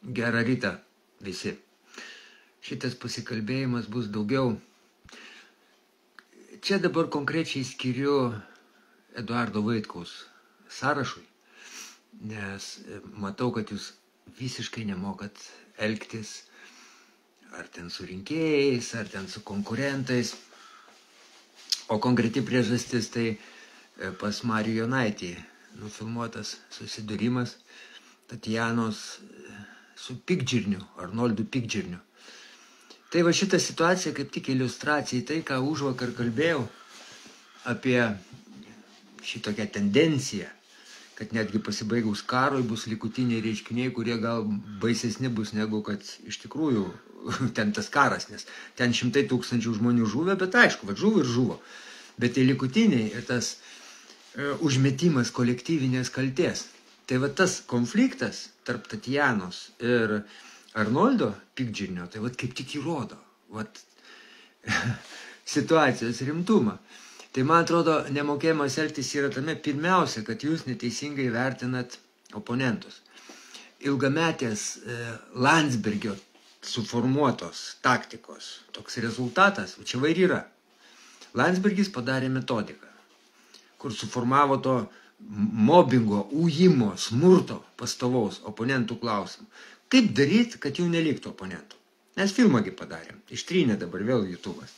Gerą rytą visi. Šitas pasikalbėjimas bus daugiau. Čia dabar konkrečiai skiriu Eduardo Vaitkaus sąrašui, nes matau, kad jūs visiškai nemokat elgtis ar ten su rinkėjais, ar ten su konkurentais. O konkreti priežastis tai pas Marių Jonaitį nufilmuotas susidūrimas Tatjanos su Pikdžirniu, Arnoldu Pikdžirniu. Tai va šitą situaciją kaip tik iliustracija į tai, ką užvakar kalbėjau apie šitokią tendenciją, kad netgi pasibaigus karui bus likutiniai reiškiniai, kurie gal baisesni bus negu kad iš tikrųjų ten tas karas, nes ten 100 000 žmonių žuvę, bet aišku, va žuvo ir žuvo. Bet tai likutiniai ir tas užmetimas kolektyvinės kaltės. Tai va tas konfliktas tarp Tatjanos ir Arnoldo Pikdžirnio, tai va kaip tik įrodo situacijos rimtumą. Tai man atrodo, nemokėjimas elgtis yra tame pirmiausia, kad jūs neteisingai vertinat oponentus. Ilgametės Landsbergio suformuotos taktikos toks rezultatas, čia va ir yra. Landsbergis padarė metodiką, kur suformavo to mobbingo, ujimo, smurto pastovaus oponentų klausimų. Kaip daryti, kad jų neliktų oponentų? Mes filmągi padarėm, ištrynė dabar vėl YouTube'as.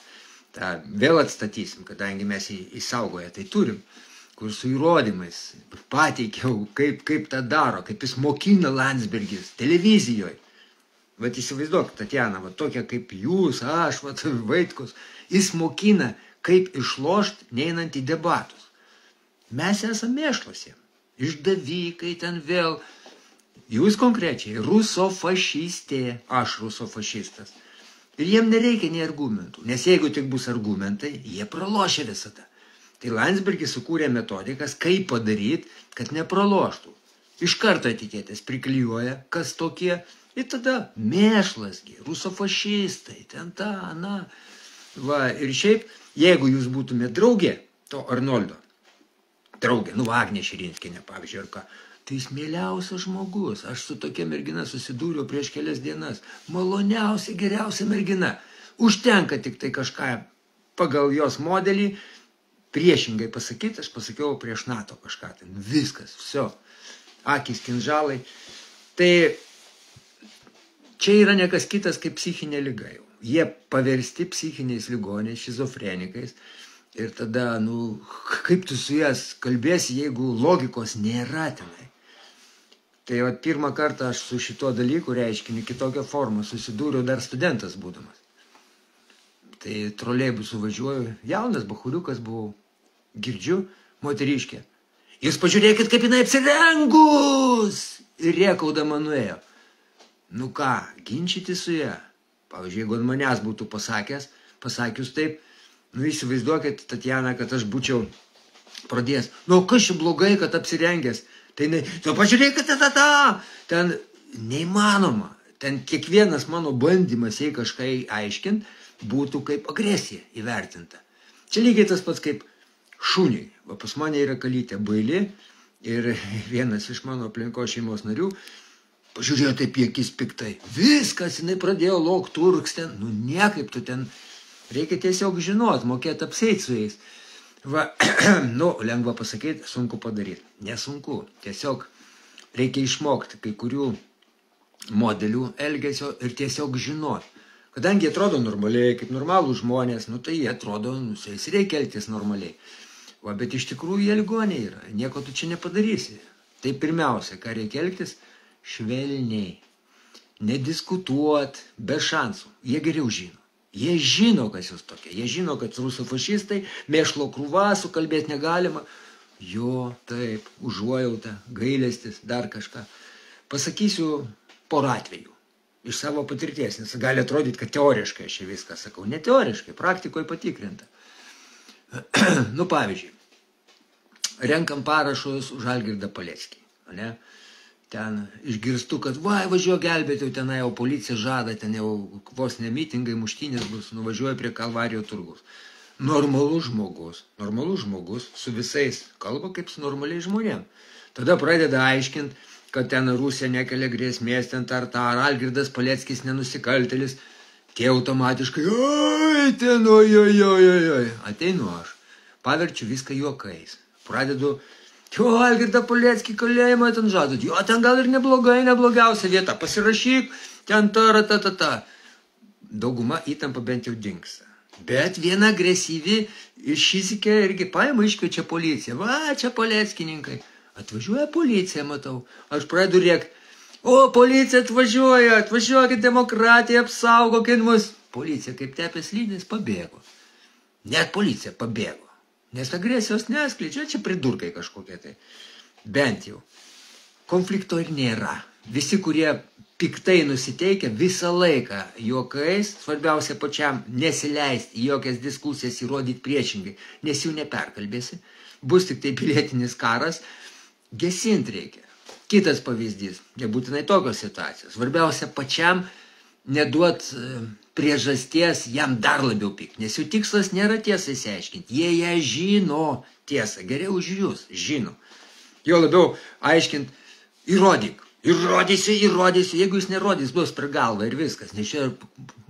Ta vėl atstatysim, kadangi mes įsaugoję tai turim, kur su įrodymais pateikiau, kaip tą daro, kaip jis mokina Landsbergis televizijoje. Vat įsivaizduok, Tatjana, va tokia kaip jūs, aš, va Vaitkus, jis mokina, kaip išlošt neinant į debatus. Mes esame mėšlosi, išdavykai ten vėl. Jūs konkrečiai rusofašistė, aš rusofašistas. Ir jiem nereikia nei argumentų, nes jeigu tik bus argumentai, jie pralošia visada. Tai Landsbergis sukūrė metodikas, kaip padaryti, kad nepraloštų. Iš karto etiketės priklijuoja, kas tokie, ir tada mėšlasgi, rusofašistai, ten ta, na. Va, ir šiaip, jeigu jūs būtumėte draugė, to Arnoldo, draugė, Agnė Širinskienė, pavyzdžiui, ar ką, tai jis mieliausias žmogus. Aš su tokia mergina susidūriau prieš kelias dienas. Maloniausia, geriausia mergina. Užtenka tik tai kažką pagal jos modelį priešingai pasakyti, aš pasakiau prieš NATO kažką. Ten. Viskas, viso. Akys, kinžalai. Tai čia yra nekas kitas kaip psichinė liga jau. Jie paversti psichiniais ligoniais, šizofrenikais. Ir tada, kaip tu su jas kalbėsi, jeigu logikos nėra tenai. Tai vat pirmą kartą aš su šituo dalyku reiškiniu kitokią formą susidūriau dar studentas būdamas. Tai troleibusų važiuoju, jaunas bachuriukas buvau, girdžiu, moteriškė. Jūs pažiūrėkit, kaip jinai apsirengus! Ir rėkaudama nuėjo. Nu ką, ginčyti su ją? Pavyzdžiui, jeigu ant manęs būtų pasakius taip, įsivaizduokit, Tatjana, kad aš būčiau pradėjęs. Kas čia blogai, kad apsirengęs? Tai pažiūrėkite, ten neįmanoma. Ten kiekvienas mano bandymas jai kažką aiškint būtų kaip agresija įvertinta. Čia lygiai tas pats kaip šuniui. Va pas mane yra kalytė baili ir vienas iš mano aplinkos šeimos narių pažiūrėjo taip į akis piktai. Viskas, jinai pradėjo lauk turksten. Niekaip tu ten. Reikia tiesiog žinot, mokėti apseit su jais. Va, lengva pasakyti, sunku padaryti. Nesunku. Tiesiog reikia išmokti kai kurių modelių elgesio ir tiesiog žinot. Kadangi jie atrodo normaliai, kaip normalų žmonės, tai jie atrodo, su jais reikia elgtis normaliai. Va, bet iš tikrųjų jie ligoniai yra. Nieko tu čia nepadarysi. Tai pirmiausia, ką reikia elgtis, švelniai. Nediskutuot, be šansų. Jie geriau žino. Jie žino, kas jūs tokie. Jie žino, kad rusofašistai, mėšlo krūva, sukalbėti negalima. Jo, taip, užuojauta, gailestis, dar kažką. Pasakysiu porą atvejų. Iš savo patirties, nes gali atrodyti, kad teoriškai aš viską sakau. Ne teoriškai, praktikoje patikrinta. Pavyzdžiui, renkam parašus už Algirdą Paleckį. Ne? Ten išgirstu, kad važiuoju gelbėti, jau tenai jau policija žada, ten jau vos nemitingai, muštynės bus, nuvažiuoja prie Kalvarijų turgus. Normalus žmogus su visais kalba kaip su normaliais žmonėm. Tada pradeda aiškinti, kad ten Rusija nekelia grėsmės, ten ar Algirdas Paleckis nenusikaltėlis, tie automatiškai, oi, ten, oi. Ateinu aš, paverčiu viską juokais. Pradedu, Algirdą Paleckį kalėjimą ten žadat, jo, ten gal ir neblogai, neblogiausia vieta, pasirašyk, ten ta. Dauguma įtampa bent jau dingsta. Bet viena agresyvi išsisikė irgi paima, iškviečia policiją. Va, čia Paleckininkai. Atvažiuoja policija, matau. Aš pradedu rėkti. O, policija atvažiuoja, atvažiuokit, demokratiją apsaugokit mus. Policija kaip tepės lydės pabėgo. Net policija pabėgo. Nes agresijos neskleidžia, čia pridurkai kažkokie tai. Bent jau. Konflikto ir nėra. Visi, kurie piktai nusiteikia, visą laiką juokais, svarbiausia pačiam nesileisti į jokias diskusijas, įrodyti priešingai, nes jų neperkalbėsi. Bus tik tai pilietinis karas, gesinti reikia. Kitas pavyzdys, nebūtinai tokios situacijos. Svarbiausia pačiam neduot priežasties jam dar labiau pykti, nes jų tikslas nėra tiesą įsiaiškinti. Jie ją žino tiesą, geriau už jūs žino. Jo labiau aiškinti, įrodyk. Įrodysiu, jeigu jis nerodys, duos per galvą ir viskas, nes čia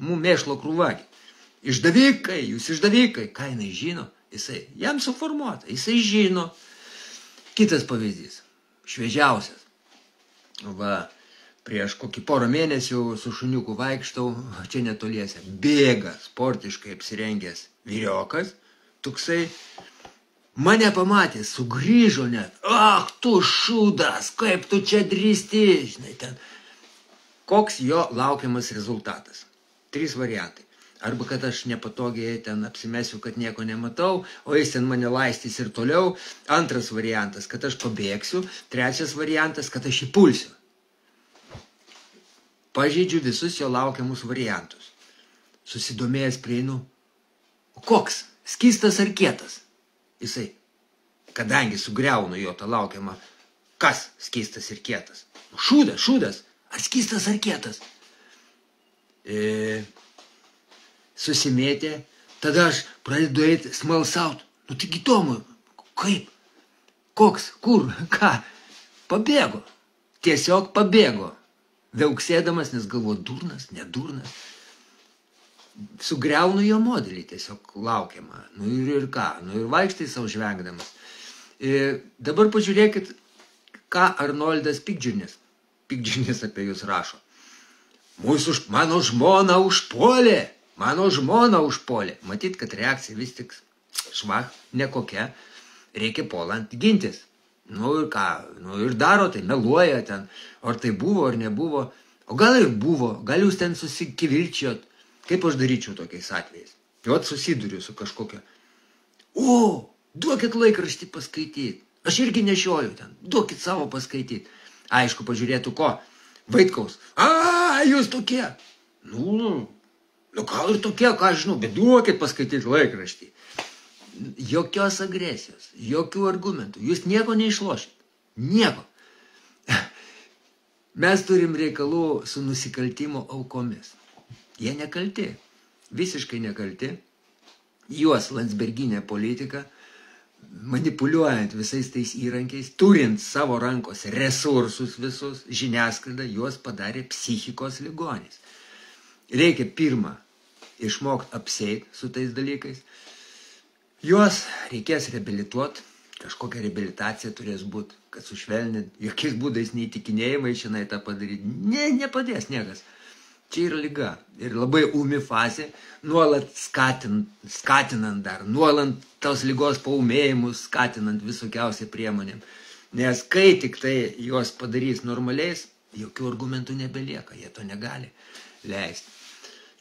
mėšlo krūvagi. Išdavikai, jūs išdavikai, ką jinai žino, jisai, jam suformuota, jisai žino. Kitas pavyzdys, šviežiausias. Va, prieš kokį porą mėnesių su šuniuku vaikštau, čia netoliese, bėga sportiškai apsirengęs vyriokas, toksai, mane pamatė, sugrįžo net. Ach, tu šūdas, kaip tu čia drįsti, žinai, ten. Koks jo laukiamas rezultatas? 3 variantai. Arba kad aš nepatogiai ten apsimesiu, kad nieko nematau, o jis ten mane laistys ir toliau. 2 variantas, kad aš pabėgsiu. 3 variantas, kad aš įpulsiu. Pažeidžiu visus jo laukiamus variantus. Susidomėjęs prieinu. O koks? Skystas ar kietas? Jisai, kadangi sugriaunu jo tą laukiamą, kas skystas ir kietas? Šūdas, ar skystas ar kietas? Susimėtė, tada aš pradedu eiti smalsaut. Nu tik įdomu, kaip? Koks, kur, ką? Pabėgo, tiesiog pabėgo. Veuksėdamas, nes galvo durnas, nedurnas. Sugriaunu jo modelį, tiesiog laukiamą. Nu ir ką, nu ir vaikštai savo žvengdamas. Dabar pažiūrėkit, ką Arnoldas Pikdžinis apie jūs rašo. Mano žmona užpuolė, Matyt, kad reakcija vis tik švach, nekokia, reikia puolant gintis. Nu ir ką, nu ir daro tai, meluoja ten, ar tai buvo, ar nebuvo. O gal ir buvo, gal jūs ten susikivirčiot. Kaip aš daryčiau tokiais atvejais? Vat susiduriu su kažkokia. O, duokit laikraštį paskaityti. Aš irgi nešioju ten. Duokit savo paskaityti. Aišku, pažiūrėtų ko? Vaitkaus. Jūs tokie. Nu, gal ir tokie, ką aš žinau, bet duokit paskaityti laikraštį. Jokios agresijos, jokių argumentų. Jūs nieko neišlošit. Nieko. Mes turim reikalų su nusikaltimo aukomis. Jie nekalti, visiškai nekalti. Juos landsberginė politika, manipuliuojant visais tais įrankiais, turint savo rankose resursus visus, žiniasklaidą, juos padarė psichikos ligonis. Reikia pirmą išmokti apseit su tais dalykais. Juos reikės reabilituoti, kažkokia reabilitacija turės būti, kad sušvelnint, jokiais būdais neįtikinėjimai šiandien tą padaryti. Nepadės niekas. Čia yra liga ir labai ūmi fazė, nuolat skatinant dar, nuolat tos ligos paūmėjimus, skatinant visokiausiai priemonėm. Nes kai tik tai juos padarys normaliais, jokių argumentų nebelieka, jie to negali leisti.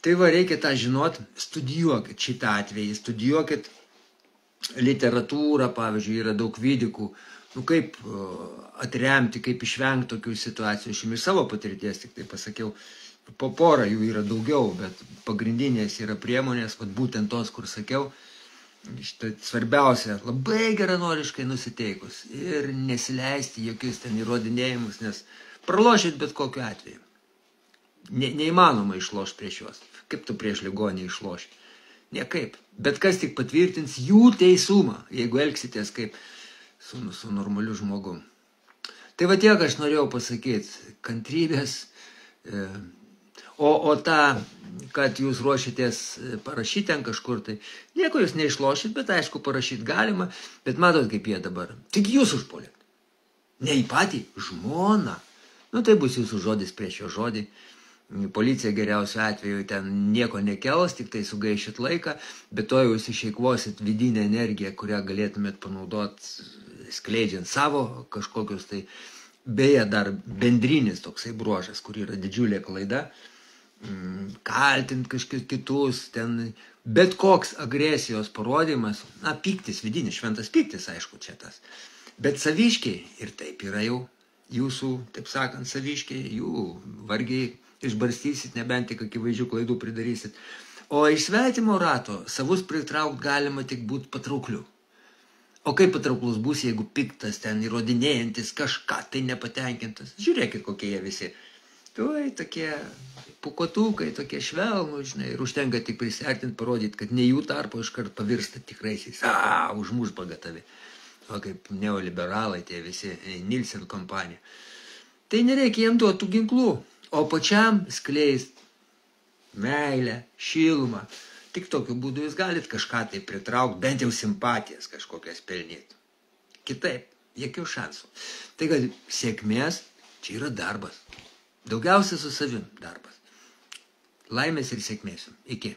Tai va, reikia tą žinot, studijuokit šitą atvejį, studijuokit literatūrą, pavyzdžiui, yra daug vidikų, nu kaip atremti, kaip išvengti tokių situacijų. Aš iš savo patirties tik tai pasakiau, po porą jų yra daugiau, bet pagrindinės yra priemonės, būtent tos, kur sakiau, svarbiausia, labai geranoriškai nusiteikus ir nesileisti jokius ten įrodinėjimus, nes pralošit bet kokiu atveju. Neįmanoma išlošti prieš juos. Kaip tu prieš ligonį išloši? Niekaip. Bet kas tik patvirtins jų teisumą, jeigu elgsitės kaip su normaliu žmogum. Tai va tiek aš norėjau pasakyti, kantrybės, o tą, kad jūs ruošitės parašyti ten kažkur, tai nieko jūs neišlošit, bet aišku, parašyti galima, bet matot, kaip jie dabar. Tik jūs užpuolėt. Ne į patį, žmoną. Nu, tai bus jūsų žodis prieš jo žodį. Policija geriausiu atveju ten nieko nekels, tik tai sugaišit laiką, bet to jūs išeikvosit vidinę energiją, kurią galėtumėt panaudoti, skleidžiant savo kažkokius tai, beje, dar bendrinis toksai bruožas, kur yra didžiulė klaida, kaltint kažkius kitus, ten bet koks agresijos parodymas, na, pyktis, vidinis, šventas pyktis, aišku, čia tas, bet saviškiai ir taip yra jau jūsų, taip sakant, saviškiai, jų vargiai išbarstysit, nebent tik akivaizdžių klaidų pridarysit. O iš svetimo rato savus pritraukt galima tik būti patraukliu. O kaip patrauklus bus, jeigu piktas ten įrodinėjantis kažką, tai nepatenkintas? Žiūrėkit, kokie jie visi. Tuoj tokie pukotukai, tokie švelnų, žinai, ir užtenka tik prisiartinti, parodyti, kad ne jų tarpo iškart pavirsta tikraisiais. Užmuš bagatavi. O kaip neoliberalai tie visi, Nielsen kompanija. Tai nereikia jiem duoti tų ginklų. O pačiam skleist meilę, šilumą. Tik tokiu būdu jūs galit kažką tai pritraukti, bent jau simpatijas kažkokias pelnyti. Kitaip, jokių šansų. Tai kad sėkmės, čia yra darbas. Daugiausia su savim darbas. Laimės ir sėkmės. Iki.